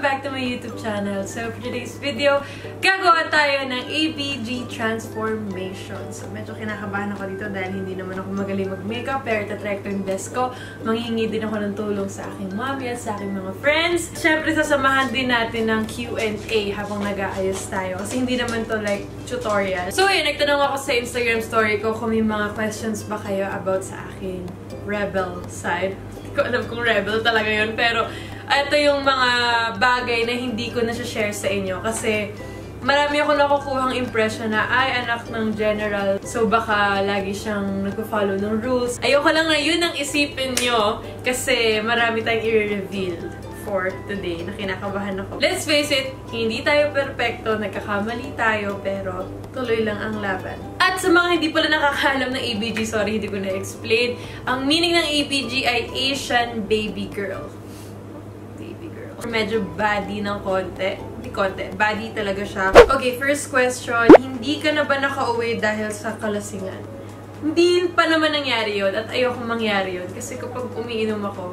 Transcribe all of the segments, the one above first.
Welcome back to my YouTube channel. So for today's video, gagawa tayo ng ABG transformation. So medyo kinakabahan ako dito dahil hindi naman ako magaling mag-makeup, pero itatry ko yung best ko. Manghihingi din ako ng tulong sa aking mommy at sa aking mga friends. Siyempre, sasamahan din natin ng Q&A habang nag-aayos tayo. Kasi hindi naman to like tutorial. So yun, nagtanong ako sa Instagram story ko kung may mga questions ba kayo about sa aking rebel side. Hindi ko alam kung rebel talaga yun, pero ito yung mga bagay na hindi ko na-share sa inyo kasi marami ako nakukuhang impression na ay anak ng general, so baka lagi siyang nagpo-follow ng rules. Ayoko lang na yun ang isipin nyo kasi marami tayong i-reveal for today na kinakabahan ako. Let's face it, hindi tayo perfecto, nagkakamali tayo, pero tuloy lang ang laban. At sa mga hindi pala nakakaalam ng ABG, sorry, hindi ko na-explain, ang meaning ng ABG ay Asian Baby Girl. Medyo body ng konti. Hindi konti. Body talaga siya. Okay, first question. Hindi ka na ba nakauwi dahil sa kalasingan? Hindi pa naman nangyari yun at ayoko mangyari yun. Kasi kapag umiinom ako,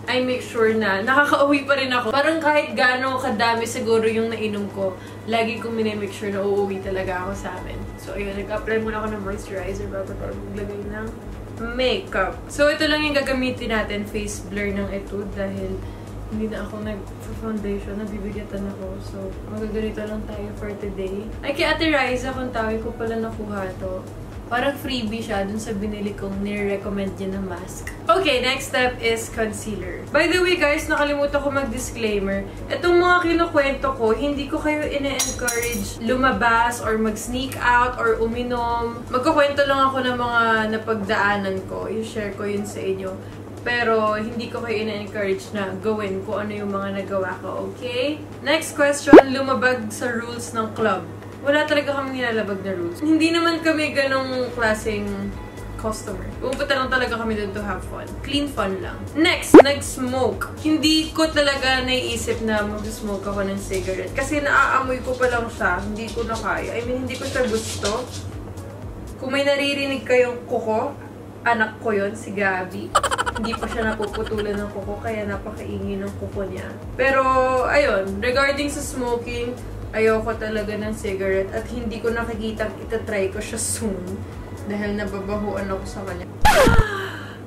I make sure na nakakauwi pa rin ako. Parang kahit gaano kadami siguro yung nainom ko, lagi kong minimake sure na uuwi talaga ako sa amin. So ayun, nag-apply muna ako ng moisturizer bago tayo maglagay ng makeup. So ito lang yung gagamitin natin, face blur ng Etude dahil hindi na ako nag-foundation, nabibigatan ako. So, magaganito lang tayo for today. Ay, kay Ate Riza, kung tawag ko pala nakuha to. Parang freebie siya dun sa binili kong nire-recommend niya na mask. Okay, next step is concealer. By the way guys, nakalimutan ko mag-disclaimer. Itong mga kinukwento ko, hindi ko kayo ine-encourage lumabas or mag-sneak out or uminom. Magkukwento lang ako ng mga napagdaanan ko. I-share ko yun sa inyo. Pero, hindi ko kayo ina-encourage na gawin kung ano yung mga nagawa ko, okay? Next question, lumabag sa rules ng club. Wala talaga kami nilalabag na rules. Hindi naman kami ganong klaseng customer. Pupunta lang talaga kami doon to have fun. Clean fun lang. Next, nag-smoke. Hindi ko talaga naiisip na mag-smoke ako ng cigarette. Kasi naaamoy ko pa lang siya. Hindi ko na kaya. I mean, hindi ko siya gusto. Kung may naririnig kayong kuko, anak ko yon si Gabi. Hindi pa siya napuputulan ng kuko, kaya napakaingin ng kuko niya. Pero, ayun, regarding sa smoking, ayoko talaga ng cigarette at hindi ko nakikitang itatry ko siya soon dahil nababahuan ako sa kanya.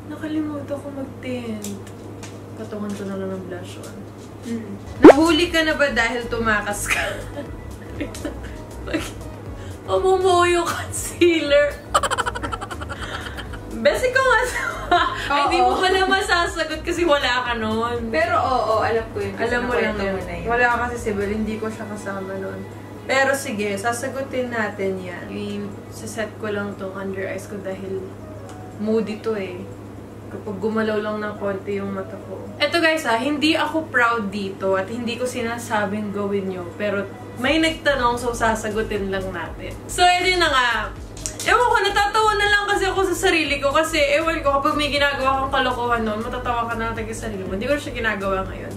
Nakalimutan ko mag-tint. Patungan ko na lang ng blush on. Nahuli ka na ba dahil tumakas ka? Mamumuo yung concealer. Basic ko nga sa... Ay, di mo ka na masasagot kasi wala ka nun. Pero oo, alam ko yun. Alam mo lang yun. Wala kasi si Bel, hindi ko siya kasama nun. Pero sige, sasagutin natin yan. I-set ko lang tong under eyes ko dahil moody to eh. Kapag gumalaw lang ng konti yung mata ko. Eto guys ha, hindi ako proud dito at hindi ko sinasabing gawin nyo. Pero may nagtanong, so sasagutin lang natin. So, edi na nga. Ewan ko, natatawa na lang kasi ako sa sarili ko kasi ewan ko, kapag may ginagawa kang kalokohan noon, matatawa ka na natin sa sarili mo. Hindi ko siya ginagawa ngayon.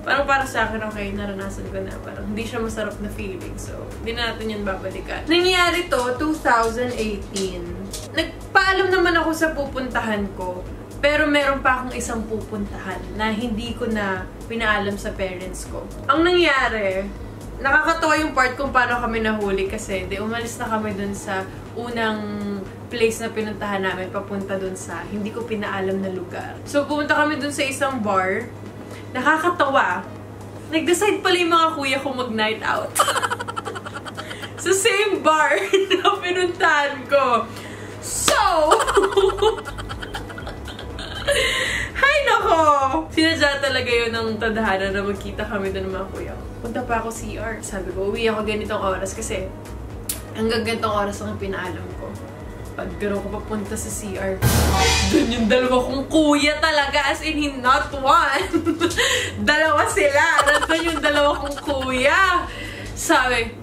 Parang para sa akin, okay, naranasan ko na. Parang hindi siya masarap na feeling. So, hindi na natin yun babalikan. Nangyari to, 2018. Nagpaalam naman ako sa pupuntahan ko. Pero meron pa akong isang pupuntahan na hindi ko na pinaalam sa parents ko. Ang nangyari, nakakatawa yung part kung paano kami nahuli kasi umalis na kami dun sa unang place na pinuntahan namin papunta dun sa hindi ko pinaalam na lugar. So, pumunta kami dun sa isang bar. Nakakatawa. Nag-decide pala yung mga kuya ko mag-night out. Sa same bar na pinuntahan ko. So, hay nako! Sinadya talaga yun ng tadhana na magkita kami dun ng mga kuya ko. Punta pa ako CR. Sabi ko, uwi ako ganitong oras kasi hanggang ganitong oras ang pinaalam ko. Pag gano'n ko papunta sa CR, dun yung dalawa kong kuya talaga. As in, not one. Dalawa sila. Nandun yung dalawa kong kuya. Sabi,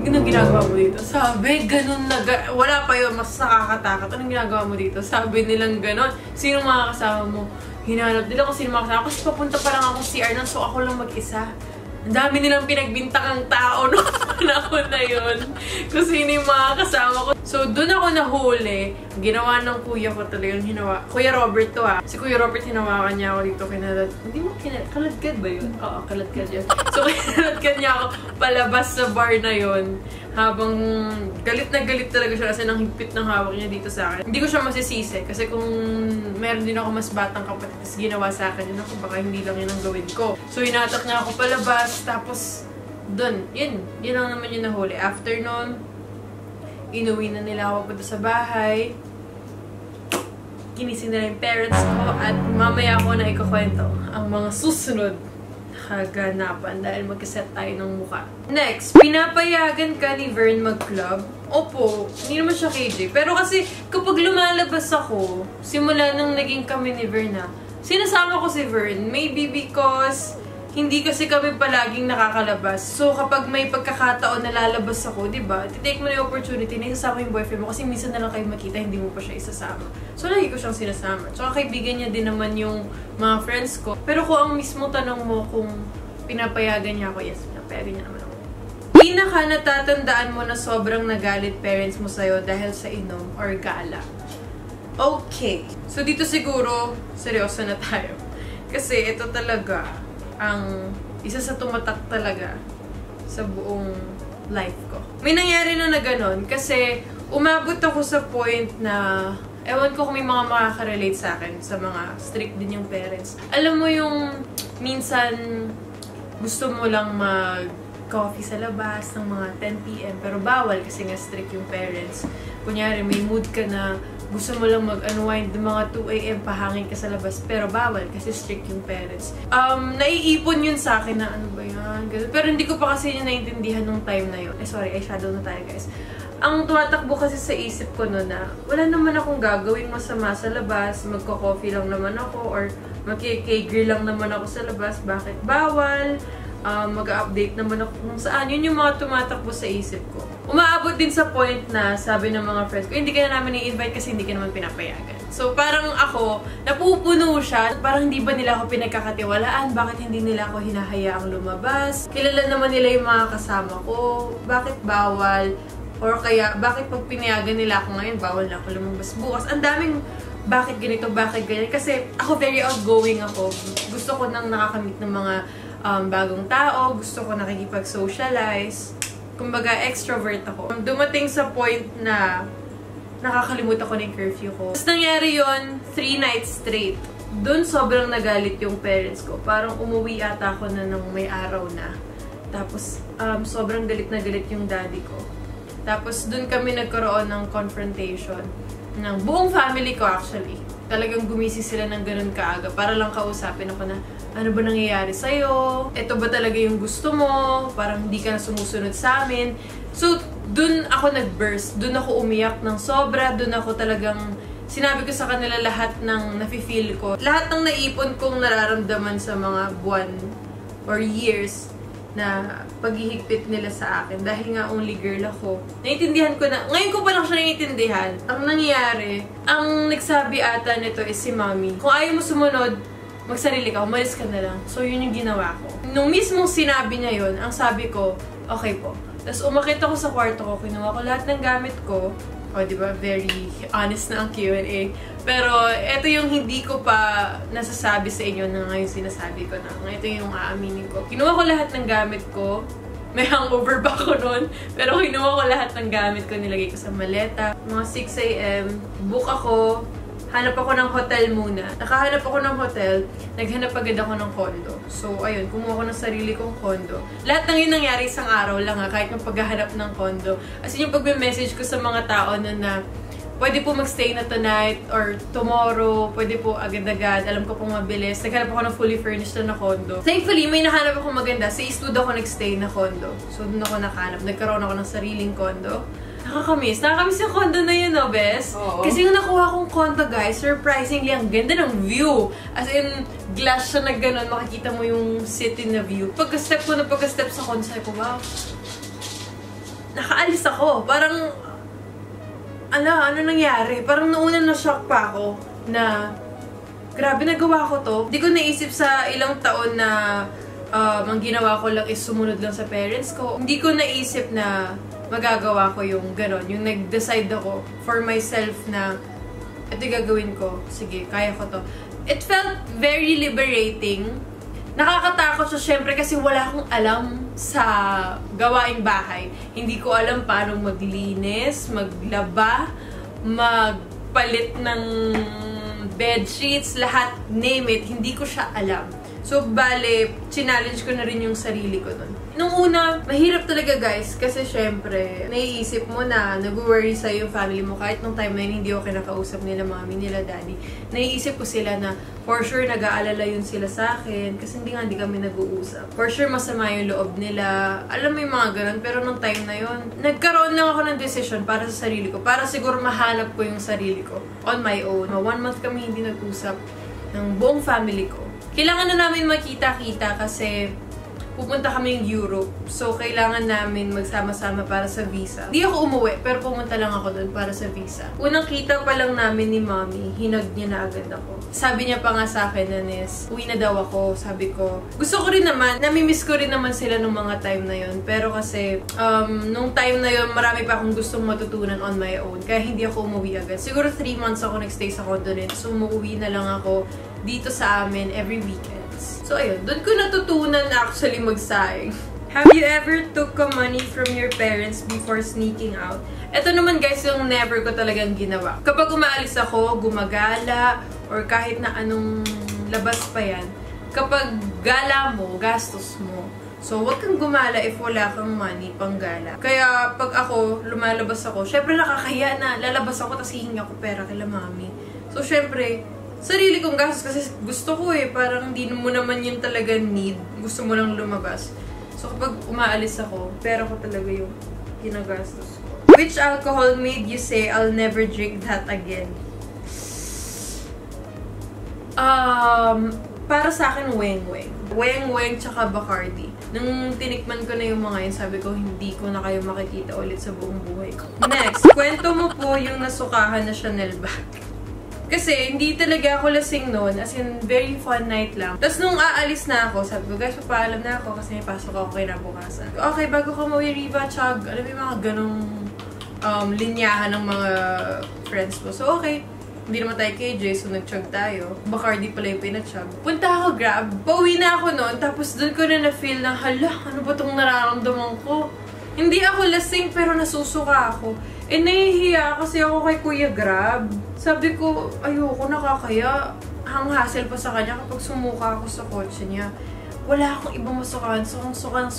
anong ginagawa mo dito? Sabi, ganun na, wala pa yun, mas nakakatakot. Anong ginagawa mo dito? Sabi nilang ganun. Sino mga kasama mo? Hinanap nila kung sino mga kasama. Kasi papunta pa lang ako CR nun, so ako lang mag-isa. Ang dami nilang pinagbintangang tao noong panahon na yun. Kung sino yung mga kasama ko. So, dun ako nahuli. Ginawa ng kuya ko talagang hinawa. Kuya Robert to ha. Si Kuya Robert hinawakan niya ako dito. Hindi mo kaladkad ba yun? Oo, kaladkad yun. So, kaladkad niya ako palabas sa bar na yun. Habang galit na galit talaga siya kasi nang higpit ng hawak niya dito sa akin. Hindi ko siya masisisi kasi kung meron din ako mas batang kapatid tapos ginawa sa akin yun ako, baka hindi lang yun ang gawin ko. So, hinatak niya ako palabas tapos dun, yun lang naman yung nahuli. After nun, inuwi na nila ako punta sa bahay. Ginising nila yung parents ko at mamaya ako na ikukwento ang mga susunod kaganapan dahil magkaset tayo ng mukha. Next, pinapayagan ka ni Vern mag-club? Opo, hindi naman siya KJ. Pero kasi kapag lumalabas ako, simula nang naging kami ni Vern na, sinasama ko si Vern. Maybe because hindi kasi kami palaging nakakalabas. So, kapag may pagkakataon na lalabas ako, diba, titake mo na yung opportunity na isasama yung boyfriend mo kasi minsan na lang kayo makita, hindi mo pa siya isasama. So, lagi ko siyang sinasama. Tsaka kaibigan niya din naman yung mga friends ko. Pero kung ang mismo tanong mo kung pinapayagan niya ako, yes, pinapayagan niya naman ako. Pinaka natatandaan mo na sobrang nagalit parents mo sa'yo dahil sa inom or gala? Okay. So, dito siguro, seryoso na tayo. Kasi ito talaga ang isa sa tumatak talaga sa buong life ko. May nangyari na ganon kasi umabot ako sa point na ewan ko kung may mga makaka-relate sa akin sa mga strict din yung parents. Alam mo yung minsan gusto mo lang mag-coffee sa labas ng mga 10 PM pero bawal kasi nga strict yung parents. Kunyari may mood ka na gusto mo lang mag-unwind ng mga 2 AM, pahangin ka sa labas, pero bawal kasi strict yung parents. Naiipon yun sa akin na ano ba yan? Pero hindi ko pa kasi yun naintindihan nung time na yun. Sorry, eyeshadow na tayo guys. Ang tumatakbo kasi sa isip ko no na wala naman akong gagawing masama sa labas, magko-coffee lang naman ako, or magki-grill lang naman ako sa labas, bakit bawal? Mag-update naman ako kung saan. Yun yung mga tumatakbo sa isip ko. Umaabot din sa point na sabi ng mga friends ko, hindi ka na namin i-invite kasi hindi ka naman pinapayagan. So parang ako, napupuno siya. Parang hindi ba nila ako pinagkakatiwalaan? Bakit hindi nila ako hinahayaang lumabas? Kilala naman nila yung mga kasama ko. Bakit bawal? Or kaya, bakit pag pinayagan nila ako ngayon, bawal na ako lumabas bukas? Ang daming bakit ganito, bakit ganyan. Kasi ako very outgoing ako. Gusto ko nang nakakamit ng mga bagong tao, gusto ko nakikipag-socialize. Kumbaga, extrovert ako. Dumating sa point na nakakalimutan ko na yung curfew ko. Tapos nangyari yun, 3 nights straight. Doon sobrang nagalit yung parents ko. Parang umuwi ata ako na ng may araw na. Tapos, sobrang galit na galit yung daddy ko. Tapos, doon kami nagkaroon ng confrontation ng buong family ko actually. Talagang gumising sila ng ganun kaaga para lang kausapin ako na, ano ba nangyayari sa'yo? Ito ba talaga yung gusto mo? Parang hindi ka na sumusunod sa amin. So, dun ako nag-burst. Dun ako umiyak ng sobra. Dun ako talagang sinabi ko sa kanila lahat ng nafe-feel ko. Lahat ng naipon kong nararamdaman sa mga buwan or years na paghihigpit nila sa akin. Dahil nga only girl ako. Naiintindihan ko na. Ngayon ko pa lang siya naiintindihan. Ang nangyayari, ang nagsabi ata nito is si Mommy. Kung ayaw mo sumunod, magsarili ka, umalis ka na lang. So, yun yung ginawa ko. Nung mismong sinabi niya yun, ang sabi ko, okay po. Tapos umakit ako sa kwarto ko, kinuha ko lahat ng gamit ko. O, diba? Very honest na ang Q&A. Pero, ito yung hindi ko pa nasasabi sa inyo na ngayon sinasabi ko na. Ito yung aaminin ko. Kinuha ko lahat ng gamit ko. May hangover pa ako nun. Pero kinuha ko lahat ng gamit ko, nilagay ko sa maleta. Mga 6 AM, book ako. Hanap ako ng hotel muna. Nakahanap ako ng hotel, naghanap agad ako ng condo. So, ayun, kumuha ko ng sarili kong condo. Lahat ng yun nangyari isang araw lang kahit yung paghahanap ng condo. As in, yung pagme-message ko sa mga tao na pwede po magstay na tonight or tomorrow, pwede po agad-agad, alam ko pong mabilis. Naghanap ako ng fully furnished na condo. Thankfully, may nahanap ako maganda. Sa Eastwood ako nagstay na condo. So, doon ako nakahanap. Nagkaroon ako ng sariling condo. Nakakamiss. Nakakamiss yung condo na yun, no, Bes? Oo. Kasi yung nakuha kong condo, guys, surprisingly, ang ganda ng view. As in, glass siya na gano'n, makikita mo yung city na view. Pagka-step sa condo, sabi ko, wow. Nakaalis ako. Parang, ano nangyari? Parang nauna na-shock pa ako na, grabe, nagawa ko to. Di ko naisip sa ilang taon na ang ginawa ko lang is sumunod lang sa parents ko. Hindi ko naisip na magagawa ko yung ganon. Yung nag-decide ako for myself na ito gagawin ko. Sige, kaya ko to. It felt very liberating. Nakakatakot siya syempre kasi wala akong alam sa gawaing bahay. Hindi ko alam paano maglinis, maglaba, magpalit ng bedsheets, lahat, name it. Hindi ko siya alam. So, bale, challenge ko na rin yung sarili ko nun. Nung una, mahirap talaga guys, kasi syempre, naiisip mo na nag-worry sa'yo yung family mo. Kahit nung time na yun, hindi ako kinakausap nila mami, nila daddy. Naiisip ko sila na, for sure, nag-aalala yun sila sa akin, kasi hindi kami nag-uusap. For sure, masama yung loob nila. Alam mo yung mga ganun, pero nung time na yun, nagkaroon lang ako ng decision para sa sarili ko, para siguro mahanap ko yung sarili ko on my own. 1 month kami hindi nag-usap ng buong family ko. Kailangan na namin makita-kita kasi pupunta kami yung Europe. So, kailangan namin magsama-sama para sa visa. Hindi ako umuwi, pero pumunta lang ako doon para sa visa. Unang kita pa lang namin ni mommy, hinag niya na agad ako. Sabi niya pa nga sa akin na uwi na daw ako. Sabi ko, gusto ko rin naman, namimiss ko rin naman sila nung mga time na yun. Pero kasi, nung time na yun, marami pa akong gustong matutunan on my own. Kaya hindi ako umuwi agad. Siguro 3 months ako nag-stay sa condo rin. So, umuwi na lang ako dito sa amin every weekends. So, ayun. Doon ko natutunan actually magsaing. Have you ever took money from your parents before sneaking out? Ito naman guys, yung never ko talagang ginawa. Kapag umaalis ako, gumagala, or kahit na anong labas pa yan, kapag gala mo, gastos mo. So, wag kang gumala if wala kang money pang gala. Kaya, pag ako, lumalabas ako, syempre nakakahiya na, lalabas ako, tapos hihingi ako pera kila mami. So, syempre, sarili kong gastos kasi gusto ko parang hindi mo naman yun talaga need. Gusto mo lang lumabas. So, kapag umaalis ako, pera ko talaga yung ginagastos ko. Which alcohol made you say, I'll never drink that again? Para sa akin, Weng-Weng. Weng-Weng tsaka Bacardi. Nung tinikman ko na yung mga yun, sabi ko, hindi ko na kayo makikita ulit sa buong buhay ko. Next, kwento mo po yung nasukahan na Chanel bag. Kasi, hindi talaga ako lasing noon. As in, very fun night lang. Tapos, nung aalis na ako, sabi ko, guys, papaalam na ako kasi may pasok ako kinabukasan. Okay, bago ka mawiri ba, chug? Alam mo yung mga ganong linyahan ng mga friends ko. So, okay. Hindi naman tayo KJ, so nag-chug tayo. Bacardi pala yung pinachug. Punta ako Grab. Pauwi na ako noon. Tapos, doon ko na na-feel na, hala, ano ba itong nararamdaman ko? Hindi ako lasing, pero nasusuka ako. Nahihiya kasi ako kay Kuya Grab. Sabi ko, ayoko, nakakaya. Ang hassle pa sa kanya kapag sumuka ako sa kotse niya. Wala akong ibang masukaan. Sukang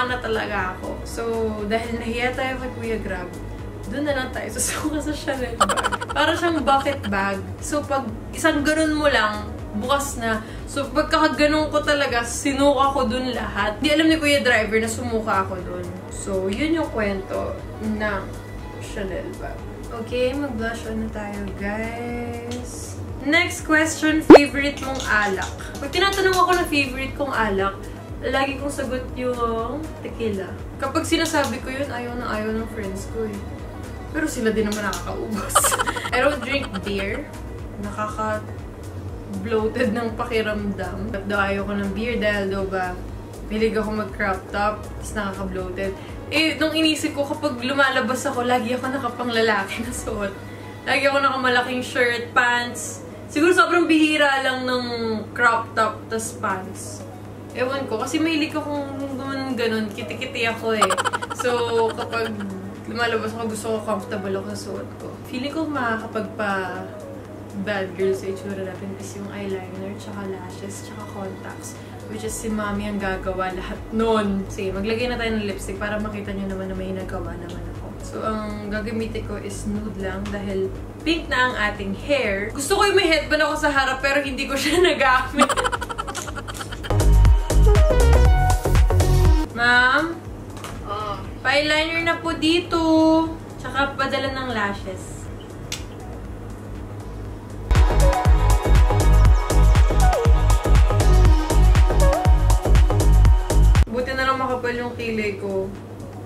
na talaga ako. So, dahil nahiya tayo kay Kuya Grab, doon na lang tayo susuka sa Chanel bag. Para siyang bucket bag. So, pag isang ganun mo lang, bukas na. So, pagkakaganon ko talaga, sinuka ko dun lahat. Di alam ni Kuya Driver na sumuka ako dun. So, yun yung kwento ng Chanel bag. Okay, mag-blush on na tayo, guys. Next question, favorite mong alak? Pag tinatanong ako ng favorite kong alak, lagi kong sagot yung tequila. Kapag sinasabi ko yun, ayaw ng friends ko eh. Pero sila din naman nakakaubos. I don't drink beer. Bloated ng pakiramdam. At daw ayaw ko ng beer dahil daw ba milig ako mag-crop top, tapos nakaka-bloated. Nung inisip ko, kapag lumalabas ako, lagi ako nakapanglalaki na suot. Lagi ako nakamalaking shirt, pants. Siguro sobrang bihira lang ng crop top, tas pants. Ewan ko, kasi mahilig akong ganun, kiti-kiti ako eh. So, kapag lumalabas ako, gusto ko comfortable ako sa suot ko. Feeling ko makakapagpa bad girl sa itsura natin is yung eyeliner, tsaka lashes, tsaka contacts. Which is si Mami ang gagawa lahat nun. Sige, maglagay na tayo ng lipstick para makita nyo naman na may nagawa naman ako. So, ang gagamitin ko is nude lang dahil pink na ang ating hair. Gusto ko yung may headband ako sa harap pero hindi ko siya nagamit. Ma'am? Pa-eyeliner na po dito. Tsaka padala ng lashes. Buti na lang makapal yung kilay ko.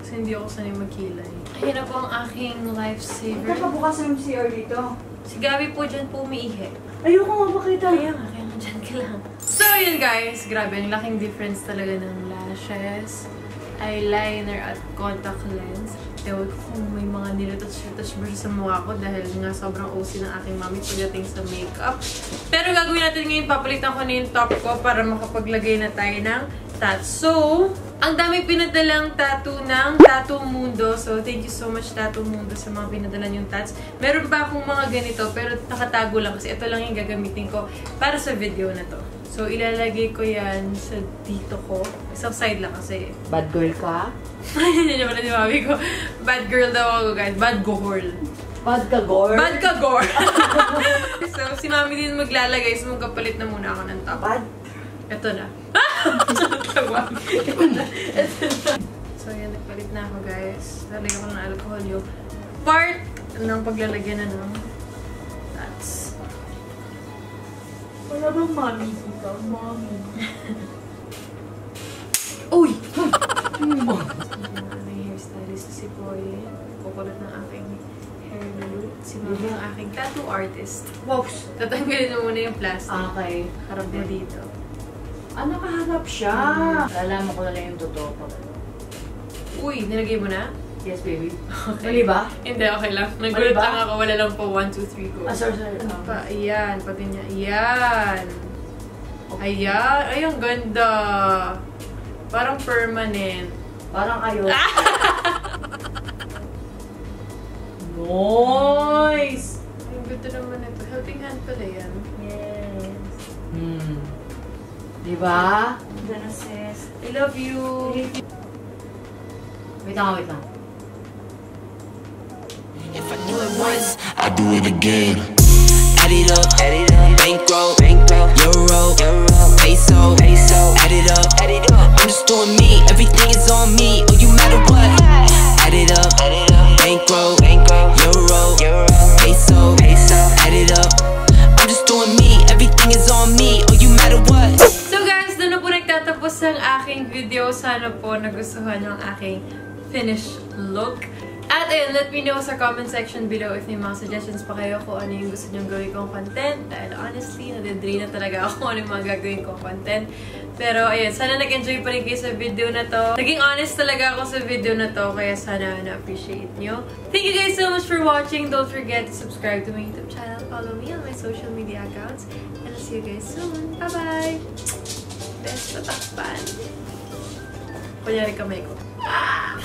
Kasi hindi ako sanay magkilay. Ayan na po ang aking lifesaver. Ito pa bukas yung CR dito. Si Gabi po dyan po umiihi. Ayoko nga makita. Kaya nga dyan ka lang. So, So, yun guys. Grabe, ang laking difference talaga ng lashes, eyeliner, at contact lens. Ewan ko kung may mga niretouch ba siya sa mukha ko dahil nga sobrang OC ng aking mami pagdating sa makeup. Pero gagawin natin ngayon, papalitan ko na yung top ko para makapaglagay na tayo ng tats. So, ang dami pinadalang tattoo ng Tattoo Mundo. So, thank you so much Tattoo Mundo sa mga pinadala yung tats. Meron pa akong mga ganito pero nakatago lang kasi ito lang yung gagamitin ko para sa video na to. So, ilalagay ko yan sa dito ko. Isang side lang kasi. Bad girl ka? Hindi niya pala ni mami ko. Bad girl daw ako, guys. Bad girl. Bad ka, gore? Bad ka, gore! So, si mami din maglalagay. So, magkapalit na muna ako ng top. Bad? Ito na. So, yan. Nagpalit na ako, guys. Lalagyan ko ng alcohol yung part ng paglalagyan na ng tats. Wala bang mami dito? Mami. Uy! May hairstylist si Boy. Kukulat ng aking hair look. Si Mami yung aking tattoo artist. Wow! Tatanggalin mo muna yung plastic. Okay. Harap mo dito. Ah, nakaharap siya. Lalaman ko na lang yung totoo pa. Uy! Nilagay mo na? Yes, baby. Okay. Mali ba? Hindi, okay lang. Nagulat lang ako. Wala lang po 1, 2, 3, go. Ah, sorry. Ano pa? Ayan. Pati niya. Ayan. Ayan. Ay, ang ganda. Parang permanent. Parang ayos. Nice! Ang ganda naman ito. Helping hand pala yan. Yes. Diba? Ganda, sis. I love you. Wait lang. If I do it once, I do it again. Add it up, bankroll, euro, peso, add it up. I'm just doing me, everything is on me. Oh, you matter what? Add it up, bankroll, euro, peso, add it up. I'm just doing me, everything is on me. Oh, you matter what? So guys, doon na po nagtatapos ang aking video. Sana po nagustuhan yung aking finished look. At ayun, let me know sa comment section below if may mga suggestions pa kayo kung ano yung gusto nyong gawin kong content. Dahil honestly, nadidrain na talaga ako kung ano yung mga gagawin kong content. Pero ayun, sana nag-enjoy pa rin kayo sa video na to. Naging honest talaga ako sa video na to, kaya sana na-appreciate nyo. Thank you guys so much for watching. Don't forget to subscribe to my YouTube channel. Follow me on my social media accounts. And I'll see you guys soon. Bye-bye! Best patakpan. Kunyari kamay ko. Ah!